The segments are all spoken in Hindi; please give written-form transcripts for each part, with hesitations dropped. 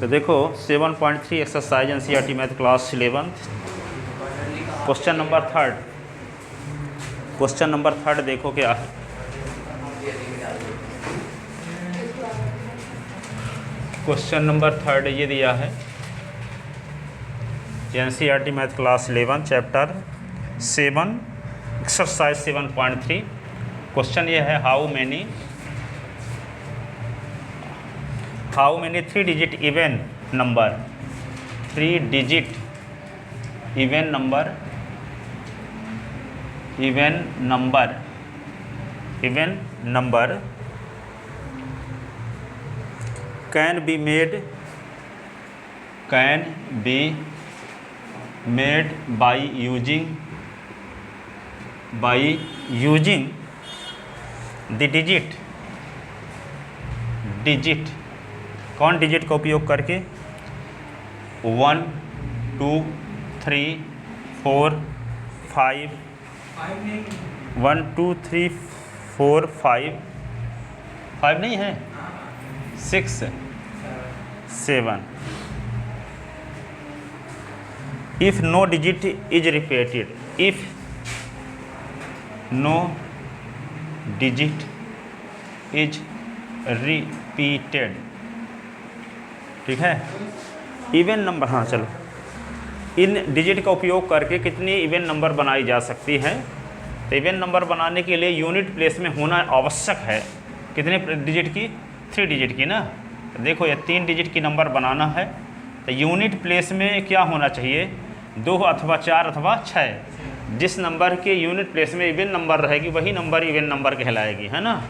तो देखो 7.3 exercise NCERT math class 11th question number third देखो क्या है। क्वेश्चन नंबर थर्ड ये दिया है NCERT math class 11 chapter 7 exercise 7.3। Question ये है how many 3 digit even number 3 digit even number can be made by using the digit कौन डिजिट का उपयोग करके 1 2 3 4 5 1 2 3 4 5 नहीं है 6 7। If no digit is repeated, if no digit is repeated, ठीक है। इवन नंबर, हाँ चलो, इन डिजिट का उपयोग करके कितनी इवन नंबर बनाई जा सकती है। तो इवन नंबर बनाने के लिए यूनिट प्लेस में होना आवश्यक है। कितने डिजिट की? 3 डिजिट की ना। तो देखो ये 3 डिजिट की नंबर बनाना है तो यूनिट प्लेस में क्या होना चाहिए? 2 अथवा 4 अथवा 6। जिस नंबर के यूनिट प्लेस में इवन नंबर रहेगी वही नंबर इवन नंबर कहलाएगी, है ना।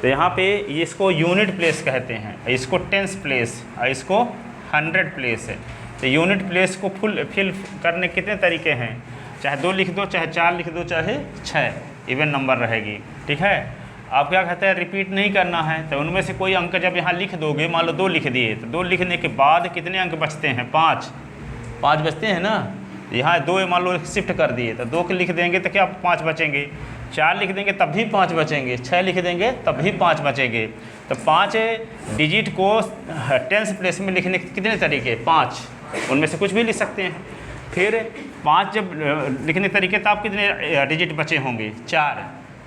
तो यहाँ पे इसको यूनिट प्लेस कहते हैं, इसको टेंस प्लेस और इसको 100 प्लेस है। तो यूनिट प्लेस को फिल करने कितने तरीके हैं? चाहे 2 लिख दो, चाहे 4 लिख दो, चाहे 6 इवन नंबर रहेगी, ठीक है। आप क्या कहते हैं? रिपीट नहीं करना है। तो उनमें से कोई अंक जब यहाँ लिख दोगे, मान लो 2 लिख दिए, तो 2 लिखने के बाद कितने अंक बचते हैं? 5 बचते हैं ना। यहाँ 2 मान लो शिफ्ट कर दिए तो 2 के लिख देंगे तो क्या 5 बचेंगे। 4 लिख देंगे तब भी 5 बचेंगे, 6 लिख देंगे तब भी 5 बचेंगे। तो 5 डिजिट को टेंस प्लेस में लिखने के कितने तरीके? 5, उनमें से कुछ भी लिख सकते हैं। फिर 5 जब लिखने के तरीके तो आप कितने डिजिट बचे होंगे? 4।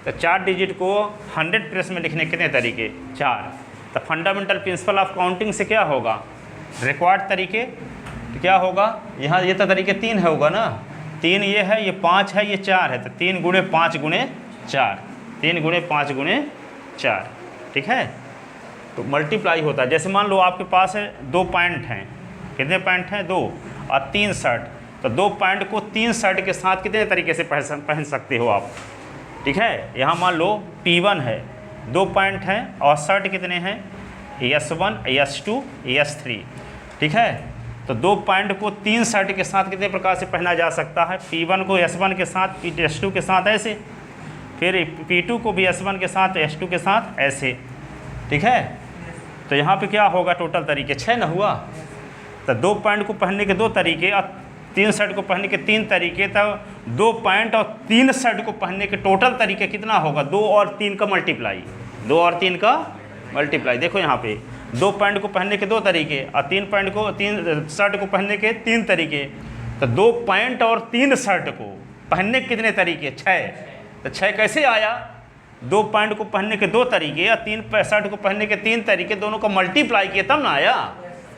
तो 4 डिजिट को 100 प्लेस में लिखने के कितने तरीके? 4। तो फंडामेंटल प्रिंसिपल ऑफ काउंटिंग से क्या होगा? रिक्वायर्ड तरीके तो क्या होगा? यहाँ ये तो तरीके 3 होगा ना। 3 ये है, ये 5 है, ये 4 है। तो 3 गुणे 5 गुणे 4, 3 गुणे 5 गुणे 4, ठीक है। तो मल्टीप्लाई होता है। जैसे मान लो आपके पास है 2 पैंट हैं, कितने पैंट हैं? 2 और 3 शर्ट। तो 2 पैंट को 3 शर्ट के साथ कितने तरीके से पहन सकते हो आप, ठीक है। यहाँ मान लो P1 है, 2 पैंट हैं और शर्ट कितने हैं? S1 S2 S3, ठीक है। तो 2 पैंट को 3 शर्ट के साथ कितने प्रकार से पहना जा सकता है? P1 को S1 के साथ, S2 के साथ ऐसे, फिर P2 को भी S1 के साथ S2 के साथ ऐसे, ठीक है। तो यहाँ पे क्या होगा? टोटल तरीके 6 न हुआ। तो 2 पैंट को पहनने के 2 तरीके और 3 शर्ट को पहनने के 3 तरीके। तो 2 पैंट और 3 शर्ट को पहनने के टोटल तरीके कितना होगा? 2 और 3 का मल्टीप्लाई, 2 और 3 का मल्टीप्लाई। देखो यहाँ पे 2 पैंट को पहनने के 2 तरीके और 3 शर्ट को पहनने के 3 तरीके। तो 2 पैंट और 3 शर्ट को पहनने के कितने तरीके? 6। तो 6 कैसे आया? 2 पैंट को पहनने के 2 तरीके और 3 शर्ट को पहनने के 3 तरीके, दोनों का मल्टीप्लाई किया तब ना आया।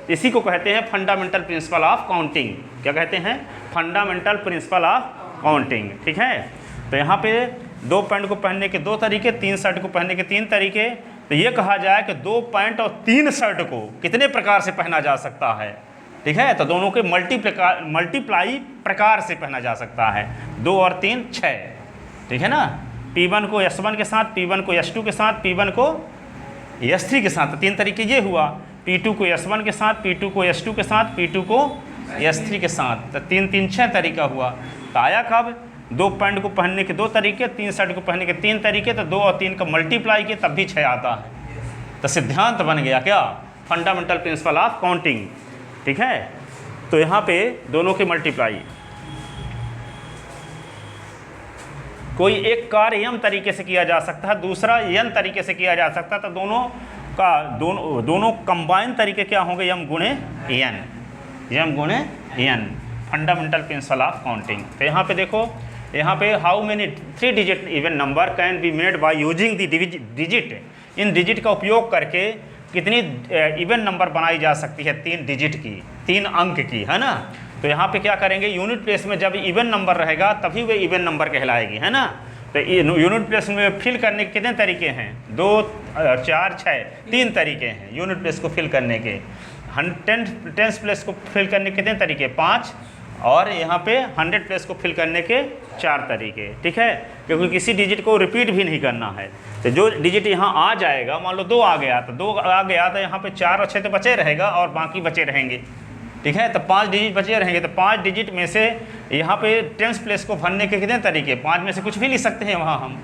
इसी को कहते हैं फंडामेंटल प्रिंसिपल ऑफ काउंटिंग। क्या कहते हैं? फंडामेंटल प्रिंसिपल ऑफ काउंटिंग, ठीक है। तो यहाँ पे 2 पैंट को पहनने के 2 तरीके, 3 शर्ट को पहनने के 3 तरीके। तो ये कहा जाए कि 2 पैंट और 3 शर्ट को कितने प्रकार से पहना जा सकता है, ठीक है। तो दोनों के मल्टीप्लाई प्रकार से पहना जा सकता है। 2 और 3 6, ठीक है ना। P1 को S1 के साथ, P1 को S2 के साथ, P1 को S3 के साथ। तो 3 तरीके ये हुआ। P2 को S1 के साथ, P2 को S2 के साथ, P2 को S3 के साथ। तो 3 3 6 तरीका हुआ। तो आया कब? 2 पैंट को पहनने के 2 तरीके, 3 शर्ट को पहनने के 3 तरीके। तो 2 और 3 का मल्टीप्लाई किए तब भी 6 आता है। तो सिद्धांत बन गया क्या? फंडामेंटल प्रिंसिपल ऑफ काउंटिंग, ठीक है। तो यहाँ पे दोनों के मल्टीप्लाई। कोई एक कार्य यम तरीके से किया जा सकता है, दूसरा यन तरीके से किया जा सकता है। तो दोनों का दोनों कंबाइन तरीके क्या होंगे, यम गुणे एन, यम गुणे N, fundamental principle of counting. तो यहाँ पे देखो, यहाँ पे how many 3 digit even number can be made by using the digit, इन डिजिट का उपयोग करके कितनी इवन नंबर बनाई जा सकती है, 3 डिजिट की, 3 अंक की, है ना। तो यहाँ पे क्या करेंगे, यूनिट प्लेस में जब इवन नंबर रहेगा तभी वे इवन नंबर कहलाएगी, है ना। तो यूनिट प्लेस में फिल करने के कितने तरीके हैं, 2, 4, 6, 3 तरीके हैं यूनिट प्लेस को फिल करने के। 10 प्लेस को फिल करने के कितने तरीके, 5, और यहाँ पे 100 प्लेस को फिल करने के 4 तरीके, ठीक है, क्योंकि किसी डिजिट को रिपीट भी नहीं करना है। तो जो डिजिट यहाँ आ जाएगा, मान लो 2 आ गया, तो 2 आ गया तो यहाँ पे 4 और 6 तो बचे रहेगा और बाकी बचे रहेंगे, ठीक है। तो 5 डिजिट बचे रहेंगे, तो 5 डिजिट में से यहाँ पे 10 प्लेस को भरने के कितने तरीके, 5 में से कुछ भी लिख सकते हैं वहाँ हम,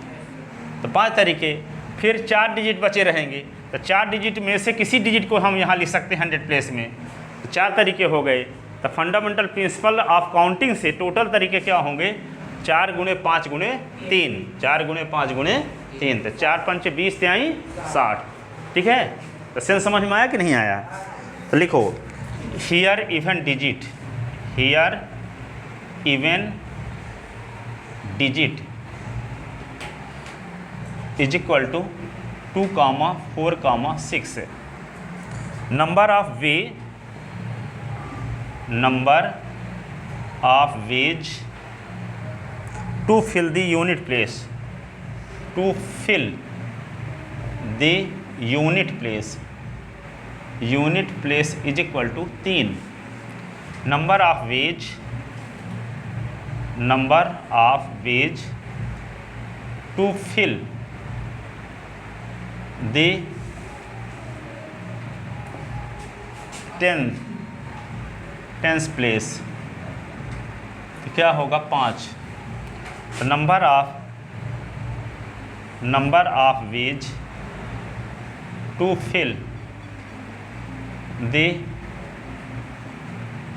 तो 5 तरीके। फिर 4 डिजिट बचे रहेंगे, तो 4 डिजिट में से किसी डिजिट को हम यहाँ लिख सकते हैं 100 प्लेस में, तो 4 तरीके हो गए। तो फंडामेंटल प्रिंसिपल ऑफ काउंटिंग से टोटल तरीके क्या होंगे, 4 गुणे 5 गुणे 3, 4 गुणे 5 गुणे 3, तो 4 पंच 20 त्याई 60, ठीक है। तो सेंस समझ में आया कि नहीं आया। तो लिखो, here even digit, here even digit is equal to 2, 4, 6, number of ways to fill the unit place, to fill the unit place is equal to 3, number of wage to fill the 10th place, तो क्या होगा 5। तो number of ways to fill the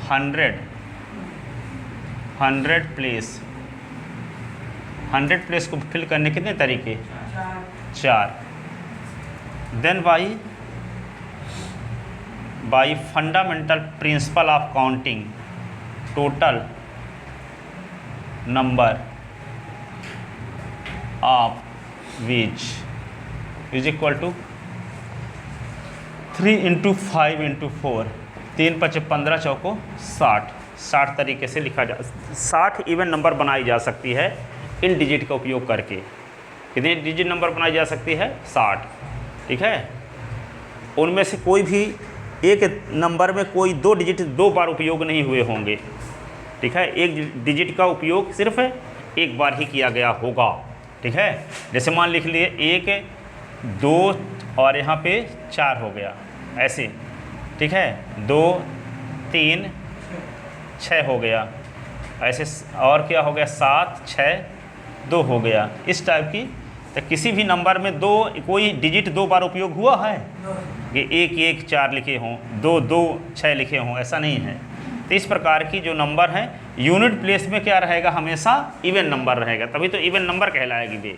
100 place, 100 place को फिल करने कितने तरीके, 4। Then by fundamental principle of counting, total number of ways is equal to 3 × 5 × 4, 3 × 15 चौको 60, 60 तरीके से लिखा जा, 60 इवन नंबर बनाई जा सकती है इन डिजिट का उपयोग करके। कितने डिजिट नंबर बनाई जा सकती है, 60, ठीक है। उनमें से कोई भी एक नंबर में कोई 2 डिजिट 2 बार उपयोग नहीं हुए होंगे, ठीक है। एक डिजिट का उपयोग सिर्फ एक बार ही किया गया होगा, ठीक है। जैसे मान लिख लिए 1, 2 और यहाँ पे 4 हो गया, ऐसे, ठीक है। 2, 3, 6 हो गया, ऐसे, और क्या हो गया, 7, 6, 2 हो गया, इस टाइप की। तो किसी भी नंबर में कोई डिजिट 2 बार उपयोग हुआ है कि 1, 1, 4 लिखे हों, 2, 2, 6 लिखे हों, ऐसा नहीं है। तो इस प्रकार की जो नंबर हैं यूनिट प्लेस में क्या रहेगा, हमेशा इवन नंबर रहेगा, तभी तो इवन नंबर कहलाएगी वे,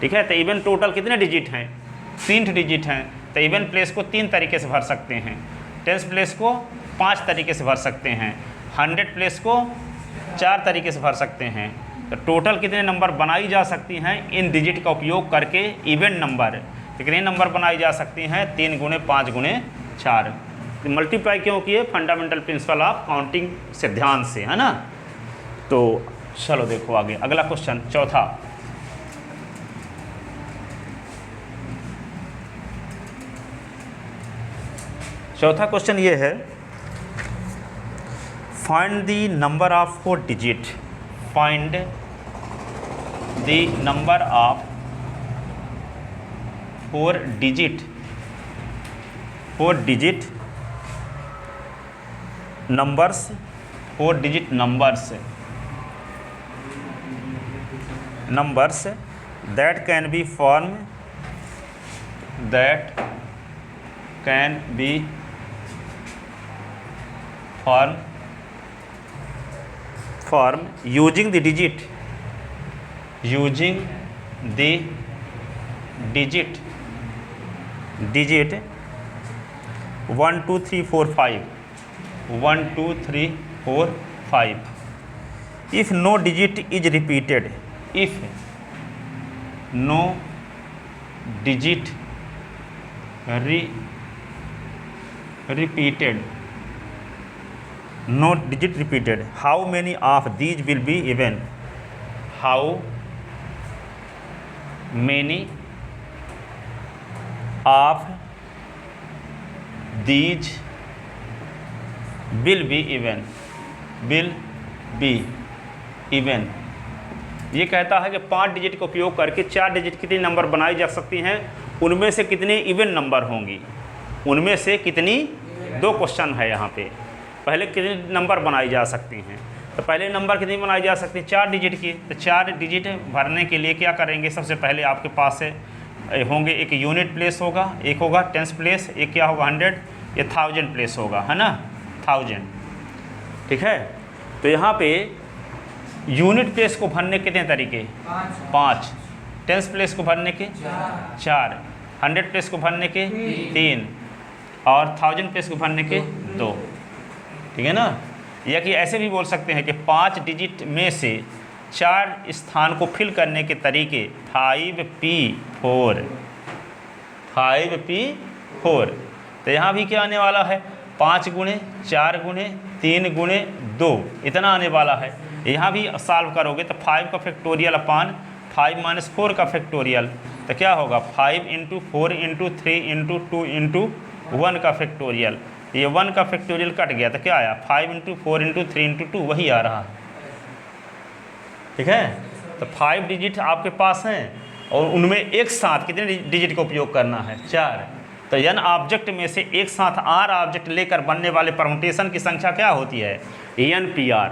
ठीक है। तो इवन टोटल कितने डिजिट हैं, 3 डिजिट हैं। तो इवन प्लेस को 3 तरीके से भर सकते हैं, 10 प्लेस को 5 तरीके से भर सकते हैं, 100 प्लेस को 4 तरीके से भर सकते हैं। तो टोटल कितने नंबर बनाई जा सकती हैं इन डिजिट का उपयोग करके, इवन नंबर कितने नंबर बनाई जा सकती हैं, 3 × 5 × 4। मल्टीप्लाई क्यों किए, फंडामेंटल प्रिंसिपल ऑफ काउंटिंग से ध्यान से, है ना। तो चलो देखो आगे, अगला क्वेश्चन, चौथा। चौथा क्वेश्चन ये है, find the number of 4 digit, find the number of 4 digit numbers, 4 digit numbers that can be formed using the digit digit 1 2 3 4 5, 1 2 3 4 5. If no digit is repeated, if no digit repeated, no digit repeated, how many of these will be even? How many of these will be even? will be even. ये कहता है कि 5 डिजिट का उपयोग करके 4 डिजिट कितनी नंबर बनाई जा सकती हैं, उनमें से कितनी इवन नंबर होंगी, उनमें से कितनी, 2 क्वेश्चन है यहाँ पे। पहले कितने नंबर बनाई जा सकती हैं, तो पहले नंबर कितनी बनाई जा सकती है, 4 डिजिट की। तो 4 डिजिट भरने के लिए क्या करेंगे, सबसे पहले आपके पास से होंगे, एक यूनिट प्लेस होगा, एक होगा टेंस प्लेस, एक क्या होगा 100, ये 1000 प्लेस होगा, है ना, 1000, ठीक है। तो यहाँ पे यूनिट प्लेस को भरने कितने तरीके, 5, टेंस प्लेस को भरने के 4, 100 प्लेस को भरने के 3 और 1000 प्लेस को भरने के 2, ठीक है ना। या कि ऐसे भी बोल सकते हैं कि 5 डिजिट में से 4 स्थान को फिल करने के तरीके 5P4, 5P4। तो यहाँ भी क्या आने वाला है, 5 गुणे 4 गुणे 3 गुणे 2, इतना आने वाला है। यहाँ भी सॉल्व करोगे तो 5 का फैक्टोरियल अपान 5 - 4 का फैक्टोरियल, तो क्या होगा 5 × 4 × 3 × 2 × 1 का फैक्टोरियल। ये 1 का फैक्टोरियल कट गया तो क्या आया, 5 × 4 × 3 × 2 वही आ रहा, ठीक है। तो 5 डिजिट आपके पास हैं और उनमें एक साथ कितने डिजिट का उपयोग करना है, 4। तो n ऑब्जेक्ट में से एक साथ r ऑब्जेक्ट लेकर बनने वाले परमुटेशन की संख्या क्या होती है, NPR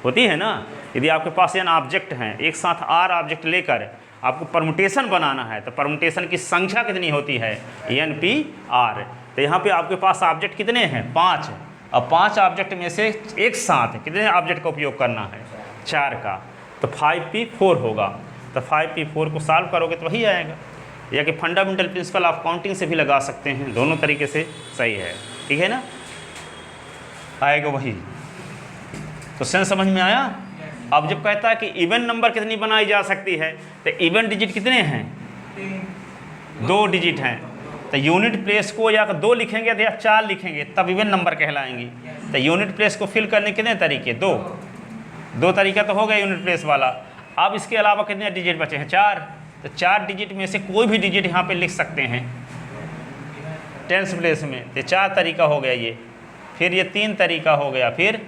होती है ना। यदि आपके पास n ऑब्जेक्ट हैं, एक साथ r ऑब्जेक्ट लेकर आपको परमुटेशन बनाना है, तो परमुटेशन की संख्या कितनी होती है, NPR। तो यहाँ पे आपके पास ऑब्जेक्ट कितने हैं, 5। अब 5 ऑब्जेक्ट में से एक साथ कितने ऑब्जेक्ट का उपयोग करना है, 4 का, तो 5P4 होगा। तो 5P4 को सॉल्व करोगे तो वही आएगा। या कि फंडामेंटल प्रिंसिपल ऑफ काउंटिंग से भी लगा सकते हैं, दोनों तरीके से सही है, ठीक है ना, आएगा वही। तो सेंस समझ में आया। अब जब कहता है कि इवन नंबर कितनी बनाई जा सकती है, तो इवन डिजिट कितने हैं, 2 डिजिट हैं। तो यूनिट प्लेस को या 2 लिखेंगे या 4 लिखेंगे तब इवन नंबर कहलाएंगी। तो यूनिट प्लेस को फिल करने कितने तरीके, 2 तरीका तो हो गया यूनिट प्लेस वाला। अब इसके अलावा कितने डिजिट बचे हैं, 4। तो 4 डिजिट में से कोई भी डिजिट यहाँ पे लिख सकते हैं टेंस प्लेस में, तो 4 तरीका हो गया ये, फिर ये 3 तरीका हो गया, फिर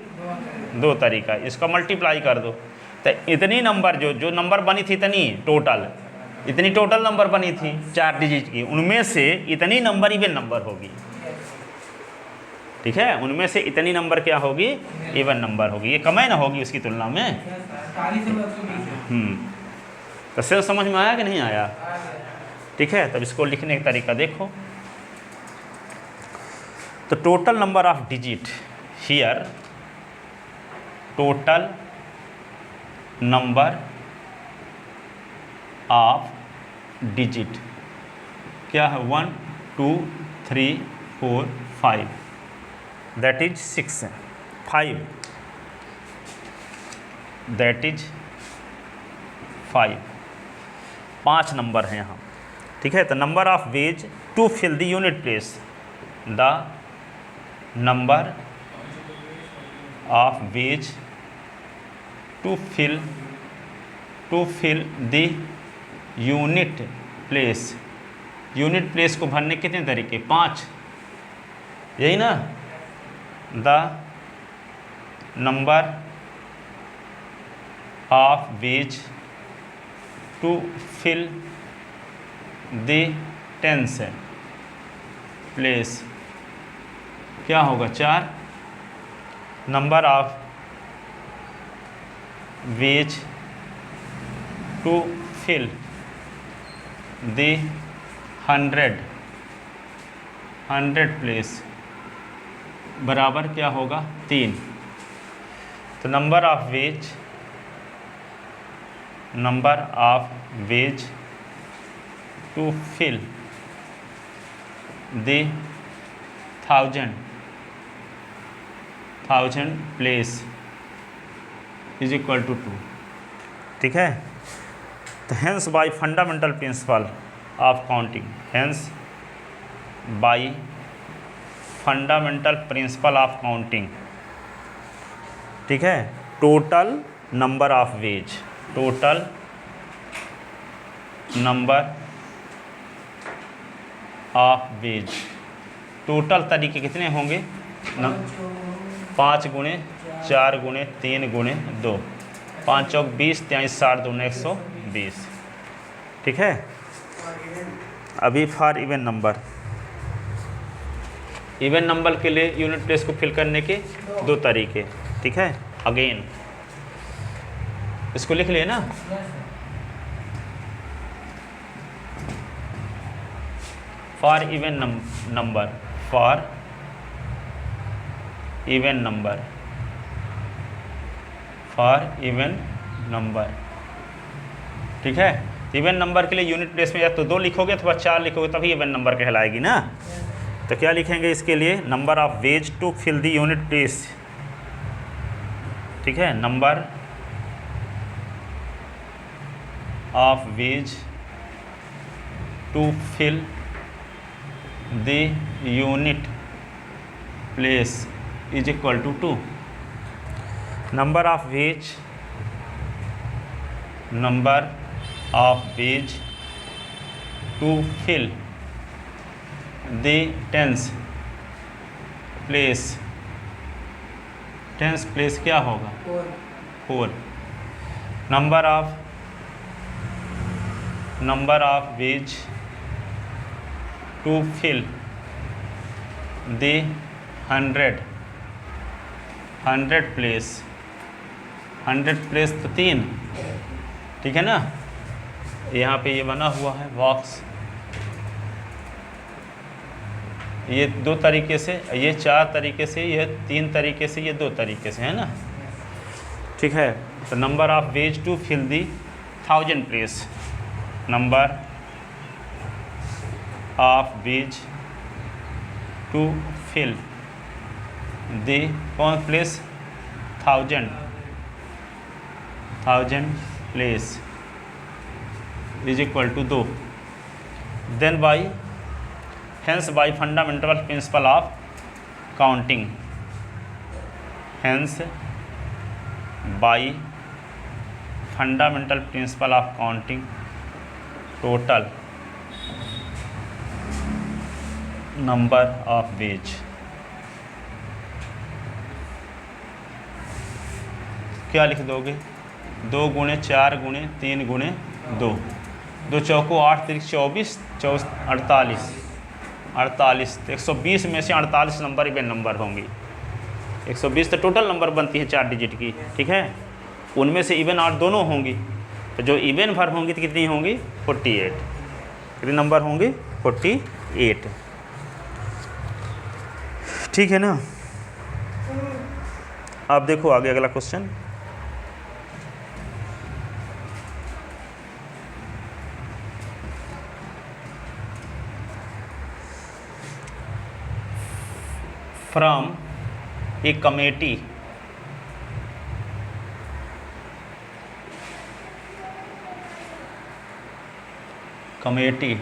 2 तरीका, इसका मल्टीप्लाई कर दो। तो इतनी नंबर जो नंबर बनी थी, इतनी टोटल नंबर बनी थी 4 डिजिट की, उनमें से इतनी नंबर इवन नंबर होगी, ठीक है। उनमें से इतनी नंबर क्या होगी, इवन नंबर होगी। ये कम ना होगी उसकी तुलना में। तो सेंस समझ में आया कि नहीं आया, ठीक है। तब इसको लिखने का तरीका देखो। तो total number of digit here, total number of digit क्या है, 1 2 3 4 5, that is 6, 5 that is 5, 5 number हैं यहाँ, ठीक है। तो number of ways to fill the unit place, the number of ways to fill the unit place, unit place को भरने कितने तरीके, 5, यही ना। The number of ways to fill the tens place क्या होगा, 4। Number of ways to fill the 100 place बराबर क्या होगा, 3। तो number of ways to fill the thousand place is equal to 2। ठीक है, तो hence by fundamental principle of counting, hence by fundamental principle of counting, ठीक है, total number of ways, total number of ways, total तरीके कितने होंगे न, 5 गुणे 4 गुणे 3 गुणे 2, 5 चौक 20, 23 60 2 120। ठीक है, अभी for even number, even number के लिए यूनिट प्लेस को फिल करने के 2 तरीके। ठीक है, अगेन इसको लिख लिए ना, for even number, for even number, for even number. ठीक है, इवन नंबर के लिए यूनिट प्लेस में या तो 2 लिखोगे अथवा 4 लिखोगे तभी इवन नंबर कहलाएगी ना। तो क्या लिखेंगे इसके लिए, number of ways to fill the unit place. ठीक है, number of ways to fill the unit place is equal to 2। Number of ways, number of ways to fill the tens place, tens place क्या होगा 4। Number of ways to fill the 100 place, 100 place तो 3। ठीक है ना, यहाँ पे ये बना हुआ है बॉक्स, ये 2 तरीके से, ये 4 तरीके से, ये 3 तरीके से, ये 2 तरीके से, है ना। ठीक है, तो number of ways to fill the 1000 place, number of ways to fill the कौन place 1000 place is equal to 2। Then by, hence by fundamental principle of counting, hence by fundamental principle of counting, total number of ways. क्या लिख दोगे, 2 गुणे 4 गुणे 3 गुणे 2, 2 चौको 8 3 24 48, 48 तो 120 में से 48 नंबर इवन नंबर होंगी। 120 तो टोटल नंबर बनती है 4 डिजिट की। ठीक है, उनमें से इवन 8 दोनों होंगी, तो जो इवन भर होंगी तो कितनी होंगी 48, कितने नंबर होंगे 48। ठीक है ना, आप देखो आगे अगला क्वेश्चन, फ्रॉम ए कमेटी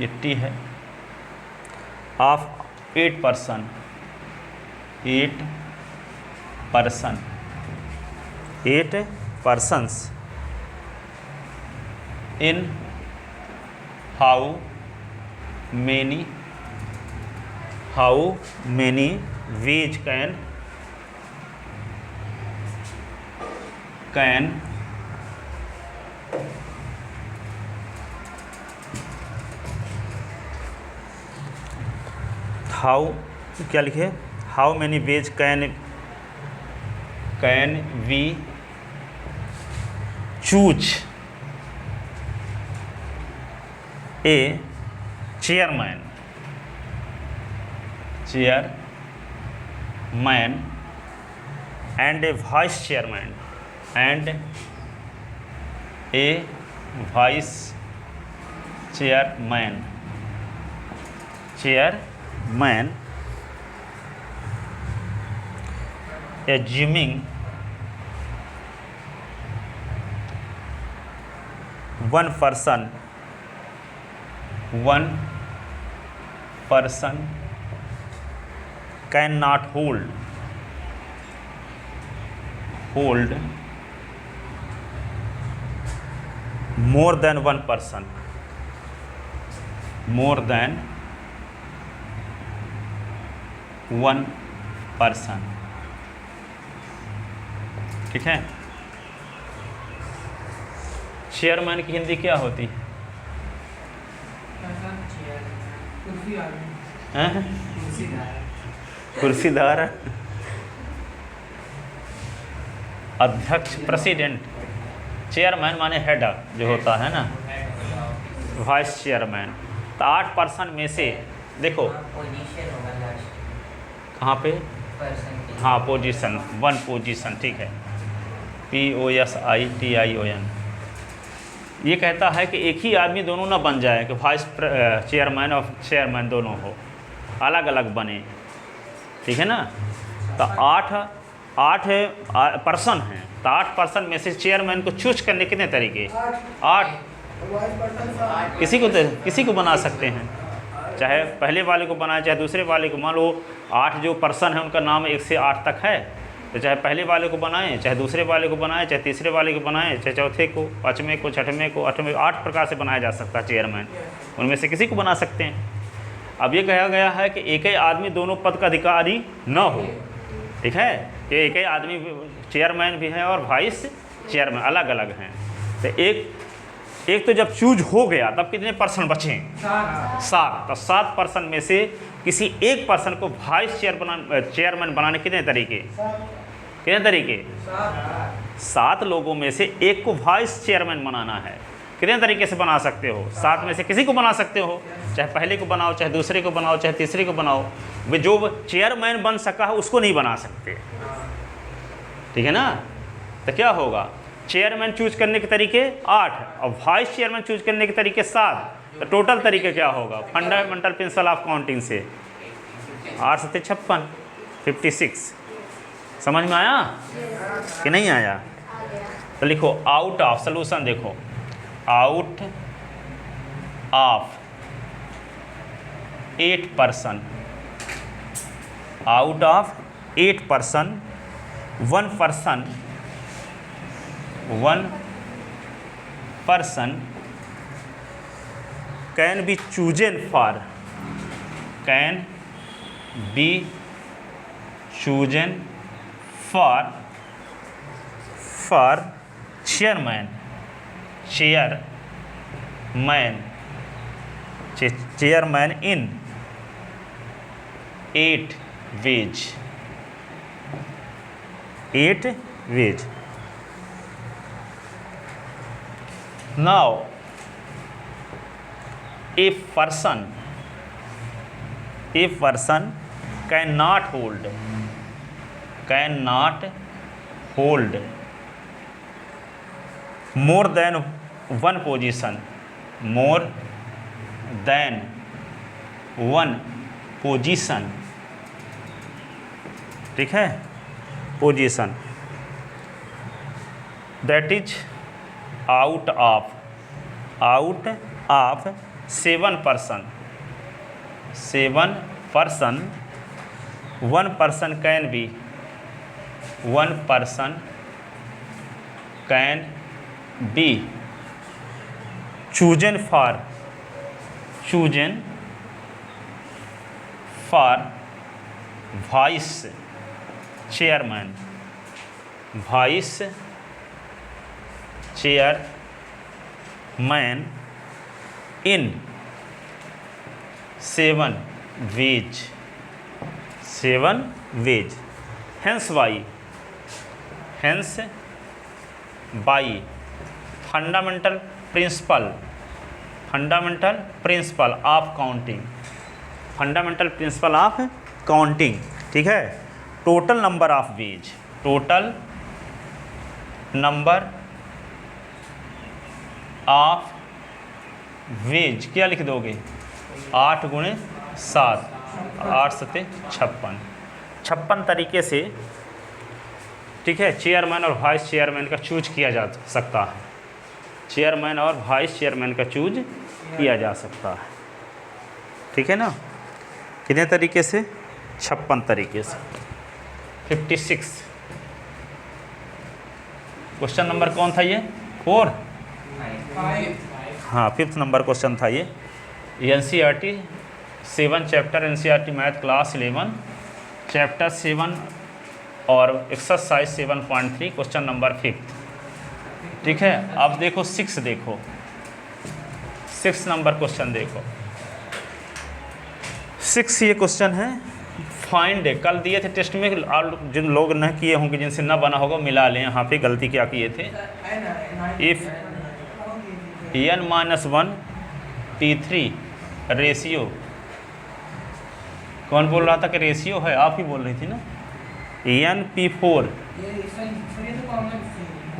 ये टी है of 8 person, 8 persons in how many ways can how क्या लिखे, how many ways can we choose a chairman and a vice chairman chairman assuming one person cannot hold more than one person, ठीक है। चेयरमैन की हिंदी क्या होती है? कुर्सीदार, अध्यक्ष, प्रेसिडेंट। चेयरमैन माने हेड जो होता है ना, वाइस चेयरमैन। तो 8 पर्सन में से देखो कहाँ पे, हाँ पोजीशन, 1 पोजीशन, ठीक है, POSITION। ये कहता है कि एक ही आदमी दोनों ना बन जाए, कि वाइस चेयरमैन और चेयरमैन दोनों हो, अलग अलग बने, ठीक है ना। तो 8 पर्सन हैं, तो 8 पर्सन में से चेयरमैन को चूज करने कितने तरीके? 8। किसी को बना सकते हैं, चाहे पहले वाले को बनाए चाहे दूसरे वाले को। मान लो 8 जो पर्सन है उनका नाम 1 से 8 तक है, तो चाहे पहले वाले को बनाएं, चाहे दूसरे वाले को बनाएं, चाहे तीसरे वाले को बनाएं, चाहे चौथे को, 5वें को, 6वें को, 8वें, 8 प्रकार से बनाया जा सकता है चेयरमैन। उनमें से किसी को बना सकते हैं। अब ये कहा गया है कि एक ही आदमी दोनों पद का अधिकारी न हो, ठीक है, कि एक ही आदमी चेयरमैन भी है और वाइस चेयरमैन अलग अलग हैं। तो एक तो जब चूज हो गया तब कितने पर्सन बचे? 7। तो 7 पर्सन में से किसी एक पर्सन को वाइस चेयरमैन बनाने कितने तरीके? 7 लोगों में से एक को वाइस चेयरमैन बनाना है। कितने तरीके से बना सकते हो? 7 में से किसी को बना सकते हो, चाहे पहले को बनाओ, चाहे दूसरे को बनाओ, चाहे तीसरे को बनाओ। वे जो चेयरमैन बन सका है उसको नहीं बना सकते, ठीक है ना। तो क्या होगा? चेयरमैन चूज करने के तरीके 8 और वाइस चेयरमैन चूज करने के तरीके 7। तो टोटल तरीके क्या होगा? फंडामेंटल प्रिंसिपल ऑफ काउंटिंग से 8 7 56, 56। समझ में आया कि नहीं आया? तो लिखो आउट ऑफ, सॉल्यूशन देखो, out of 8 person, out of 8 person, 1 person can be chosen for chairman in 8 ways. 8 ways. Now, a person cannot hold more than one position, ठीक है, position. That is out of 7 person, 1 person can be chosen for vice chairman in 7 ways. Hence by fundamental principle of counting, ठीक है। टोटल नंबर ऑफ वेज क्या लिख दोगे? 8 × 7, 8 सत्ते 56। 56 तरीके से, ठीक है, चेयरमैन और वाइस चेयरमैन का चूज किया जा सकता है। चेयरमैन और वाइस चेयरमैन का चूज किया जा सकता है, ठीक है ना। कितने तरीके से? 56 तरीके से। 56 क्वेश्चन नंबर कौन था ये? 4। हाँ, 5th नंबर क्वेश्चन था ये। NCERT 7 chapter NCERT math class 11 chapter 7 और एक्सरसाइज 7.3 क्वेश्चन नंबर 5th, ठीक है। अब देखो 6, देखो 6 नंबर क्वेश्चन देखो। 6 ये क्वेश्चन है, फाइंड। कल दिए थे टेस्ट में, और जिन लोग न किए होंगे, जिनसे न बना होगा मिला लें। यहाँ पे गलती क्या किए थे? इफ़ n-1 P3 रेशियो, कौन बोल रहा था कि रेशियो है? आप ही बोल रही थी ना। N-P4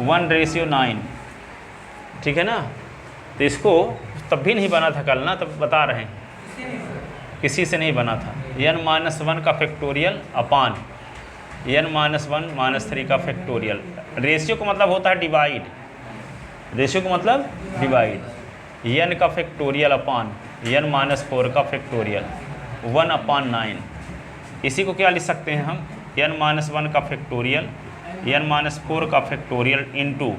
1:9, ठीक है ना। तो इसको तब भी नहीं बना था कल ना, तब बता रहे हैं, किसी से नहीं बना था। n-1 का फैक्टोरियल अपान n-1 -3 का फैक्टोरियल। रेशियो का मतलब होता है डिवाइड, रेशियो का मतलब डिवाइड। n का फैक्टोरियल अपान n-4 का फैक्टोरियल 1/9। इसी को क्या लिख सकते हैं हम? n-1 का फैक्टोरियल n-4 का फैक्टोरियल इंटू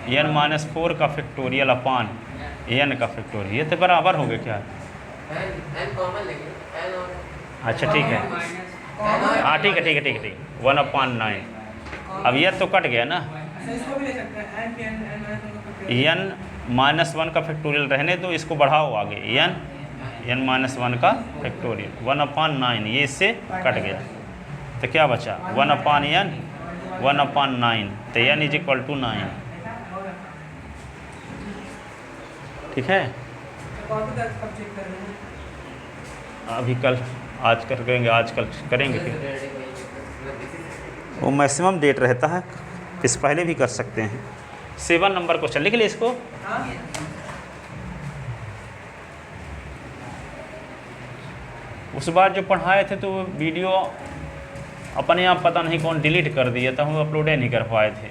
n-4 का फैक्टोरियल अपान n का फैक्टोरियल। ये तो बराबर हो गया क्या? अच्छा ठीक है, हाँ ठीक है ठीक है ठीक है ठीक है, 1/9। अब यह तो कट गया ना, n-1 का फैक्टोरियल रहने दो, इसको बढ़ाओ आगे, n-1 का फैक्टोरियल 1/9, ये इससे कट गया। तो क्या बचा? 1/n 1/9, तो n = 9, ठीक है। अभी कल, आज कर करेंगे, आज कल करेंगे फिर। वो मैक्सिमम डेट रहता है, इस पहले भी कर सकते हैं। 7 नंबर क्वेश्चन लिख लिए इसको। उस बार जो पढ़ाए थे तो वीडियो अपने आप पता नहीं कौन डिलीट कर दिया था, हम अपलोड नहीं कर पाए थे।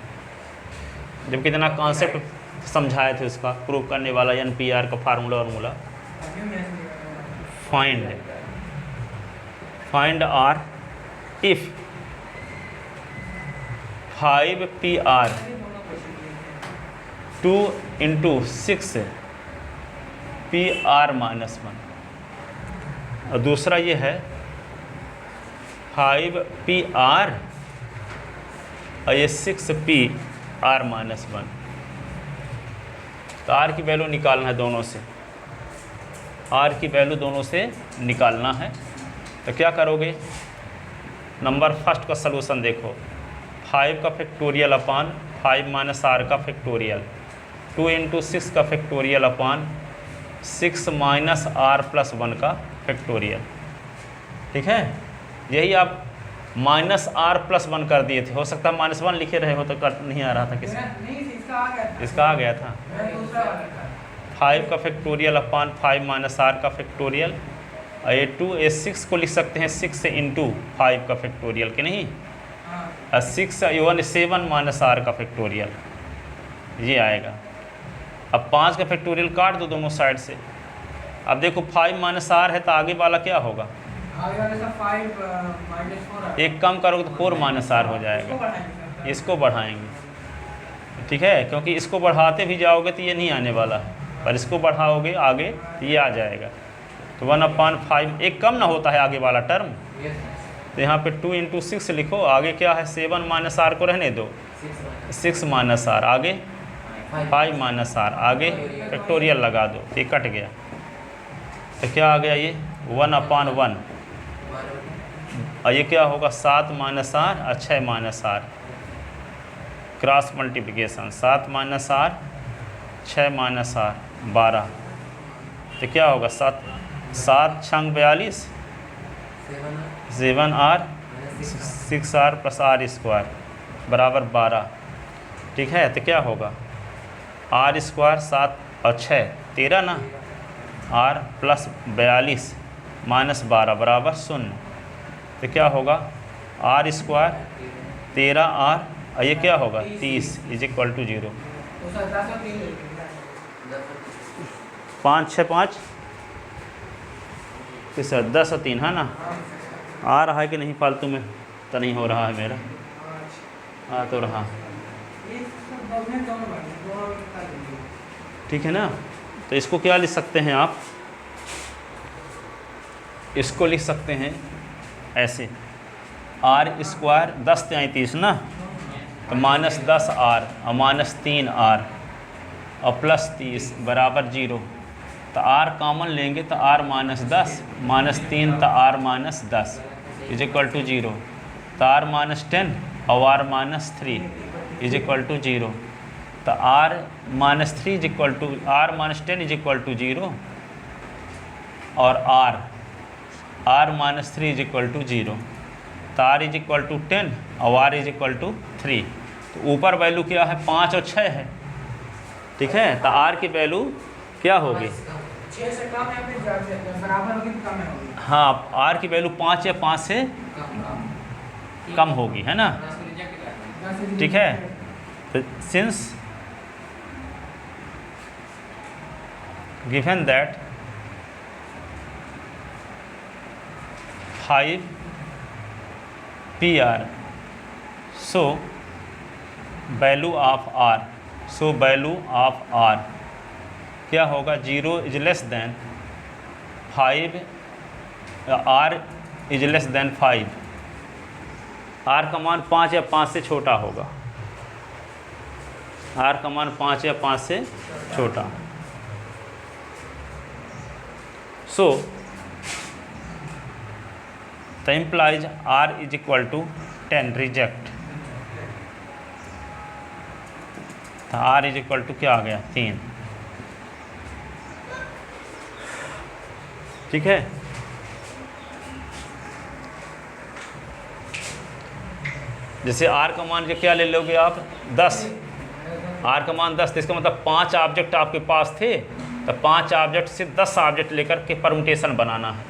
जब कितना कॉन्सेप्ट समझाए थे उसका प्रूव करने वाला, NPR का formula. Find R if 5PR 2 × 6 PR-1। और दूसरा ये है 5PR और ये 6PR-1। तो R की वैल्यू निकालना है दोनों से, R की वैल्यू दोनों से निकालना है। तो क्या करोगे? नंबर फर्स्ट का सलूशन देखो, 5 का फैक्टोरियल अपान 5 - R का फैक्टोरियल, 2 × 6 का फैक्टोरियल अपान 6 - R + 1 का फैक्टोरियल, ठीक है। यही आप -R + 1 कर दिए थे, हो सकता है -1 लिखे रहे हो तो कट नहीं आ रहा था किसी, इसका आ गया था। 5 का फैक्टोरियल अपान 5 - R का फैक्टोरियल, और ये 2 ये 6 को लिख सकते हैं 6 × 5 का फैक्टोरियल कि नहीं, और 6 7 - R का फैक्टोरियल, ये आएगा। अब 5 का फैक्टोरियल काट दो दोनों साइड से। अब देखो 5 - R है तो आगे वाला क्या होगा? एक कम करोगे तो 4 - R हो जाएगा, इसको बढ़ाएंगे, ठीक है। क्योंकि इसको बढ़ाते भी जाओगे तो ये नहीं आने वाला है, पर इसको बढ़ाओगे आगे तो ये आ जाएगा। तो 1/5, एक कम ना होता है आगे वाला टर्म, तो यहाँ पे 2 × 6 लिखो, आगे क्या है 7 - R को रहने दो, 6 - R, आगे 5 - R, आगे फैक्टोरियल लगा दो, ये कट गया। तो क्या आ गया? ये 1/1, और ये क्या होगा 7 - R और 6 - R, cross multiplication 7 - R 6 - R 12। तो क्या होगा 7 6 42, 7R 6R + R² बराबर 12, ठीक है। तो क्या होगा R² 7 और 6 13 ना, R + 42 -12 बराबर 0। तो क्या होगा आर स्क्वायर 13r और ये क्या होगा 30 इज इक्वल टू 0। 5 6 5 किस 10 और 3 है ना। आ रहा है कि नहीं फालतू में तो नहीं हो रहा है मेरा, आ तो रहा। ठीक है ना। तो इसको क्या लिख सकते हैं आप, इसको लिख सकते हैं ऐसे आर स्क्वायर 10 33 ना, तो -10r और -3r और +30 बराबर 0। तो r कॉमन लेंगे तो r -10 -3 तो r -10 इज इक्वल टू 0। तो r -10 और r -3 इज इक्वल टू 0। तो r -3 is equal to r -10 is equal to 0 और r -3 इज इक्वल टू 0। तो r इज इक्वल टू 10 और r इज इक्वल टू 3। तो ऊपर वैल्यू क्या है 5 और 6 है। ठीक है। तो r की वैल्यू क्या होगी 6 से कम या फिर बराबर होगी तो कम होगी। हाँ, r की वैल्यू 5 या 5 से कम होगी, है ना। ठीक है। तो since given that 5 PR so value of r, so value of r क्या होगा 0 is less than 5, r is less than 5। r का मान 5 या 5 से छोटा होगा, r का मान 5 या 5 से छोटा। सो तो implies r is equal to 10 reject. तो r इज इक्वल टू क्या आ गया 3। ठीक है। जैसे r का मान जो क्या ले लोगे आप 10, r का मान 10, तो इसका मतलब 5 ऑब्जेक्ट आपके पास थे, तो 5 ऑब्जेक्ट से 10 ऑब्जेक्ट लेकर के परमुटेशन बनाना है,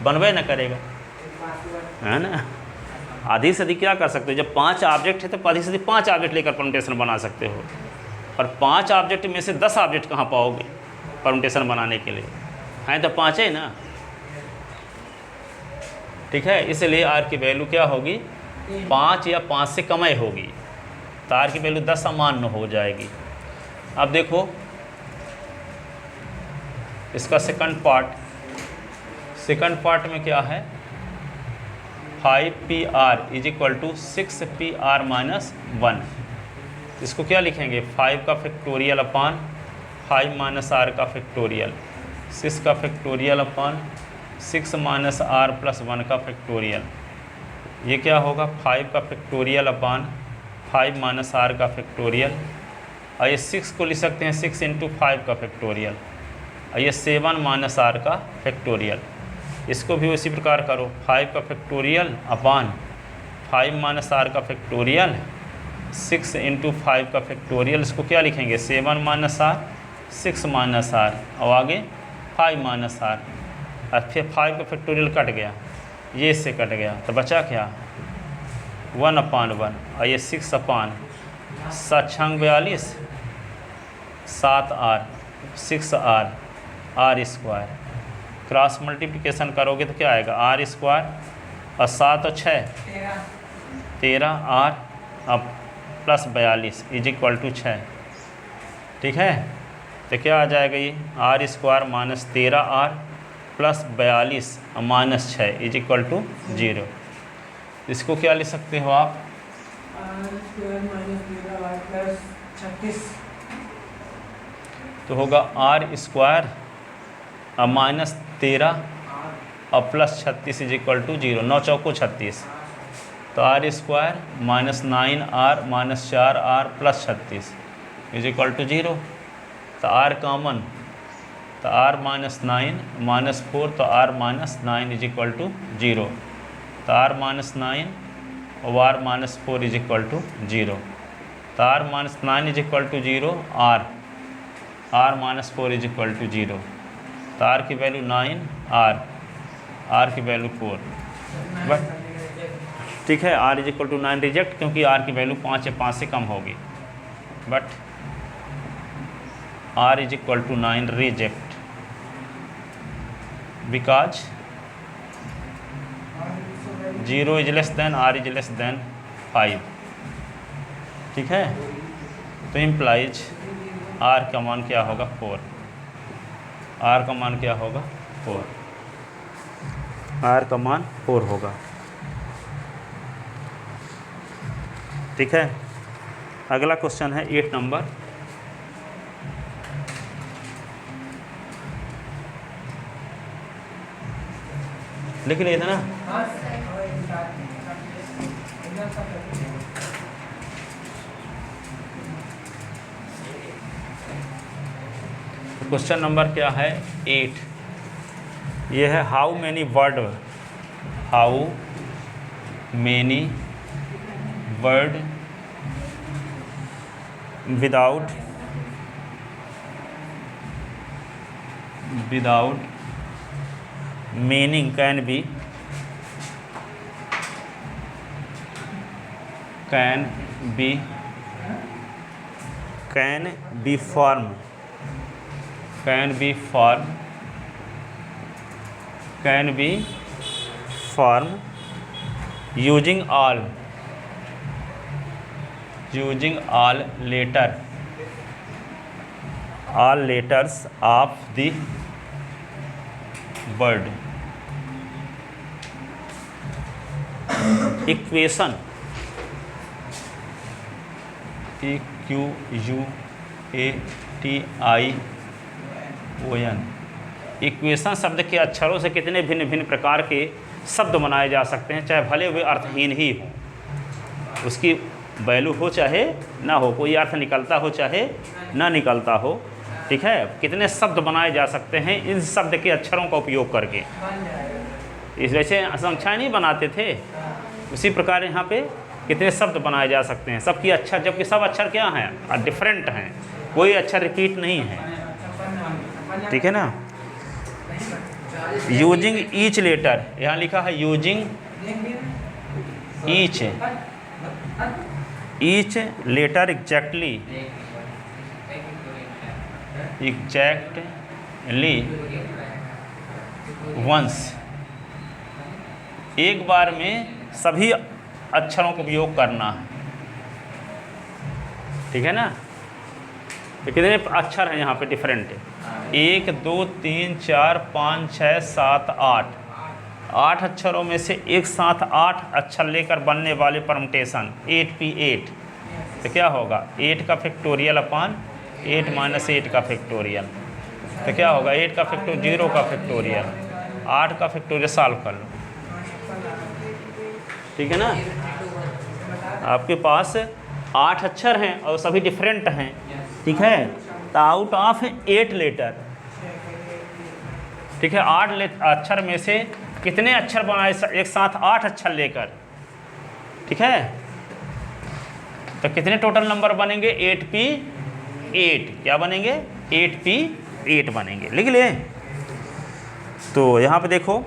बनवे ना करेगा, है ना। आधी से अधिक क्या कर सकते हो, जब 5 ऑब्जेक्ट है तो आधी से अधिक 5 ऑब्जेक्ट लेकर परमुटेशन बना सकते हो, और 5 ऑब्जेक्ट में से 10 ऑब्जेक्ट कहाँ पाओगे परमुटेशन बनाने के लिए, हैं तो 5 है ना। ठीक है। इसलिए r की वैल्यू क्या होगी 5 या 5 से कम ही होगी, तो r की वैल्यू 10 अमान्य हो जाएगी। अब देखो इसका सेकंड पार्ट में क्या है 5PR is equal to 6PR minus 1। इसको क्या लिखेंगे 5 का फैक्टोरियल अपान 5 माइनस r का फैक्टोरियल, 6 का फैक्टोरियल अपान 6 माइनस r प्लस 1 का फैक्टोरियल। ये क्या होगा 5 का फैक्टोरियल अपान 5 माइनस r का फैक्टोरियल, और ये 6 को लिख सकते हैं 6 इंटू 5 का फैक्टोरियल, और ये 7 माइनस r का फैक्टोरियल। इसको भी उसी प्रकार करो 5 का फैक्टोरियल अपान 5 माइनस r का फैक्टोरियल, 6 इंटू 5 का फैक्टोरियल। इसको क्या लिखेंगे 7 माइनस r 6 माइनस r और आगे 5 माइनस r, और फिर 5 का फैक्टोरियल कट गया, ये इससे कट गया, तो बचा क्या 1/1, और ये 6 अपान 7 छंग 42 7r 6r r square. Cross multiplication करोगे तो क्या आएगा r स्क्वायर और 7 और 6 13 r अब प्लस 42 इज इक्वल टू 6। ठीक है। तो क्या आ जाएगा ये r square minus 13r plus 42 और माइनस 6 इज इक्वल टू 0। इसको क्या लिख सकते हो आप तो होगा r स्क्वायर और माइनस 13 और प्लस 36 इज इक्वल टू 0। 9 चौको 36, तो r square minus 9r minus 4r plus 36 is equal to 0। तो r कॉमन, तो r माइनस 9 माइनस 4, तो r minus 9 is equal to 0। तो r माइनस 9 और r minus 4 is equal to 0। तो r minus 9 is equal to 0, r minus 4 is equal to 0। तो r की वैल्यू 9r आर की वैल्यू 4, बट ठीक है R is equal to 9 reject, क्योंकि आर की वैल्यू 5 है, 5 से कम होगी, but R is equal to 9 reject because 0 is less than R is less than 5, ठीक है। तो इम्प्लाइज आर का मान क्या होगा 4, आर का मान क्या होगा 4, आर का मान 4 होगा, ठीक है। अगला क्वेश्चन है 8 नंबर, लिख लिया था ना। हाँ एकदम सब क्वेश्चन नंबर क्या है 8, ये है how many word without meaning can be formed using all letters of the word. Equation EQUATION, equation शब्द के अक्षरों से कितने भिन्न भिन्न प्रकार के शब्द बनाए जा सकते हैं, चाहे भले वे अर्थहीन ही हों, उसकी वैल्यू हो चाहे ना हो, कोई अर्थ निकलता हो चाहे ना निकलता हो, ठीक है। कितने शब्द बनाए जा सकते हैं इन शब्द के अक्षरों का उपयोग करके। इस वैसे संख्या नहीं बनाते थे, उसी प्रकार यहाँ पे कितने शब्द बनाए जा सकते हैं, सबकी अक्षर, जबकि सब अक्षर क्या हैं डिफरेंट हैं, कोई अक्षर रिपीट नहीं है, ठीक है ना। यूजिंग ईच लेटर, यहाँ लिखा है using each letter exactly once, एक बार में सभी अक्षरों का उपयोग करना है, ठीक है ना। तो कितने अक्षर हैं यहाँ पे डिफरेंट, 1 2 3 4 5 6 7 8 अक्षरों में से एक साथ 8 अक्षर लेकर बनने वाले परम्यूटेशन 8p8, तो क्या होगा 8 का फैक्टोरियल अपान 8 माइनस 8 का फैक्टोरियल, तो क्या होगा 8 का फैक्टोरियल 0 का फैक्टोरियल 8 का फैक्टोरियल सॉल्व कर लो, ठीक है ना। आपके पास 8 अक्षर हैं और सभी डिफरेंट हैं, ठीक है। तो आउट ऑफ 8 लेटर, ठीक है, 8 अक्षर में से कितने अक्षर बनाए एक साथ 8 अक्षर लेकर, ठीक है। तो कितने टोटल नंबर बनेंगे 8p8, क्या बनेंगे 8p8 बनेंगे, लिख लिए। तो यहाँ पे देखो,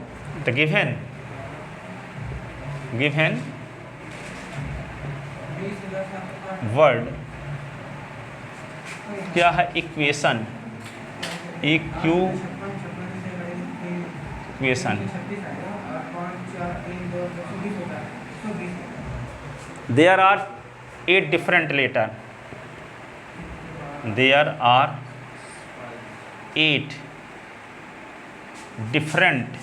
तो गिवन वर्ड क्या है equation there are 8 different letter, there are 8 different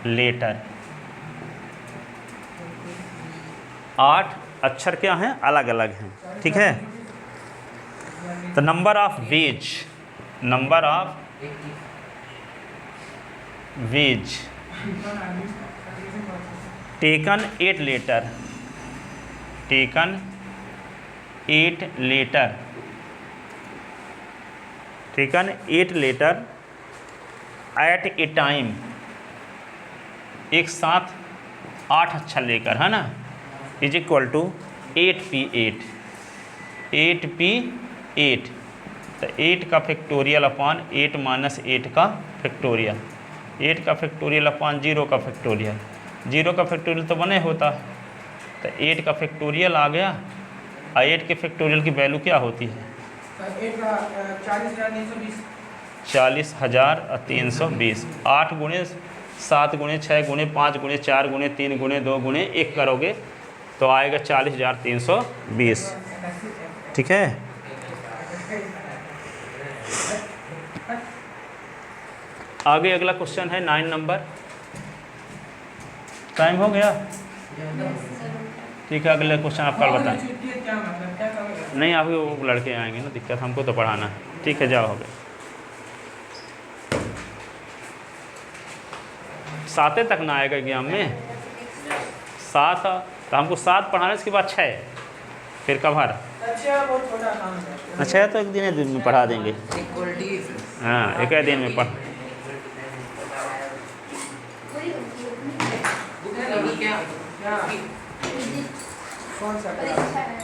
letter, 8 अक्षर क्या हैं अलग अलग हैं, ठीक है। तो number of ways taken 8 letter at a time, एक साथ 8 अक्षर लेकर, है ना, इज इक्वल टू 8p8, तो 8 का फैक्टोरियल अपॉन 8 माइनस 8 का फैक्टोरियल, 8 का फैक्टोरियल अपॉन 0 का फैक्टोरियल, 0 का फैक्टोरियल तो बने होता है, तो 8 का फैक्टोरियल आ गया। और 8 के फैक्टोरियल की वैल्यू क्या होती है? 40,320। 8 गुणे 7 गुणे 6 गुणे 5 गुणे 4 गुणे 3 गुणे 2 गुणे 1 करोगे तो आएगा 40,320। ठीक है। आगे अगला क्वेश्चन है 9 नंबर। टाइम हो गया? ठीक है, अगला क्वेश्चन आप कल बताएं। नहीं, अभी वो लड़के आएंगे ना, दिक्कत हमको तो पढ़ाना है। ठीक है, जाओ, हो गया। 7 तक ना आएगा एग्जाम में, 7 तो हमको 7 पढ़ाने इसके बाद 6 फिर कवर। अच्छा, तो एक दिन में पढ़ा देंगे। हाँ, एक दिन में पढ़। कौन सा परीक्षा है?